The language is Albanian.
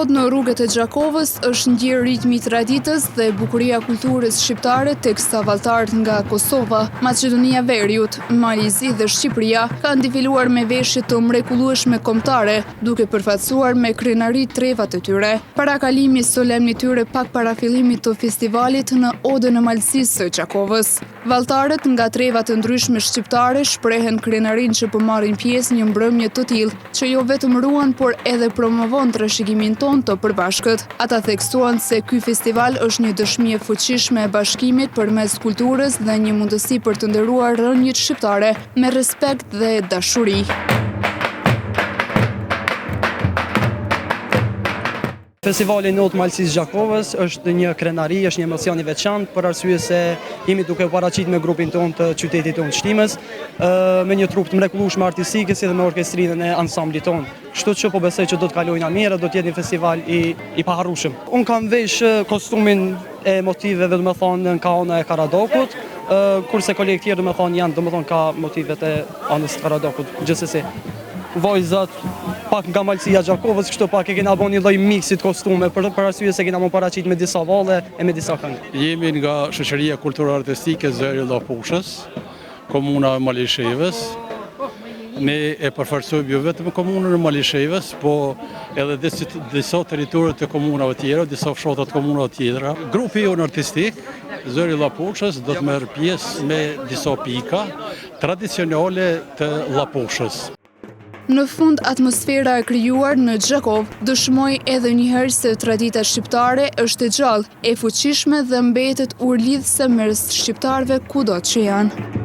sot në rrugët e Gjakovës është ndjerë ritmi i traditës dhe bukuria kulturës shqiptare teksa valltarët nga Kosova, Maqedonia Veriut, Malizi dhe Shqipëria kanë defiluar me veshje të mrekullueshme kombëtare, duke përfaqësuar me krenari trevat e tyre. Para kalimit solemn i tyre pak para fillimit të festivalit në Odën e Malësisë së Gjakovës. Valltarët nga trevat e ndryshme shqiptare shprehen krenarin që po marrin pjesë një mbrëmje të tillë, që jo vetëm ruan por edhe promovon trashëgimin ton të përbashkët. Ata theksuan se ky festival është një dëshmi e fuqishme e bashkimit përmes kulturës dhe një mundësi për të nderuar rrënjët shqiptare me respekt dhe dashuri. Festivali në Odë Malësisë Gjakovës është një krenari, është një emocion i veçantë për arsye se jemi duke u paraqit me grupin tonë të qytetit tonë Shtimës, me një trup të mrekullueshëm artistike si dhe me orkestrinën e ansamblit tonë. Kështu që po besoj që do të kalojnë mirë, do të jetë një festival i paharrueshëm. Unë kam vesh kostumin e motiveve, do të thonë, në kaona e Karadokut, kurse kolegë tjerë do të thonë janë, do të thonë, ka motivet e anës Karadokut. Gjithsesi, vajzat pak nga Malësia Gjakovës, kështu pak e kena bo një lloj miksit kostume për arsye se kena më paraqit me disa valle e me disa këngë. Jemi nga Shoqëria Kulturore Artistike Zëri Llapushës, komuna e Malishevës. Ne e përforcojmë jo vetëm komunën e Malishevës, po edhe disa teritoret të komunave tjera, disa fshatra të komunave tjera. Grupi jonë artistik, Zëri Llapushës, do të merr pjesë me disa pika tradicionale të Llapushës. Në fund, atmosfera e krijuar në Gjakovë dëshmoi edhe një herë se tradita shqiptare është e gjallë, e fuqishme dhe mbetet urlidhëse mes shqiptarëve kudo që janë.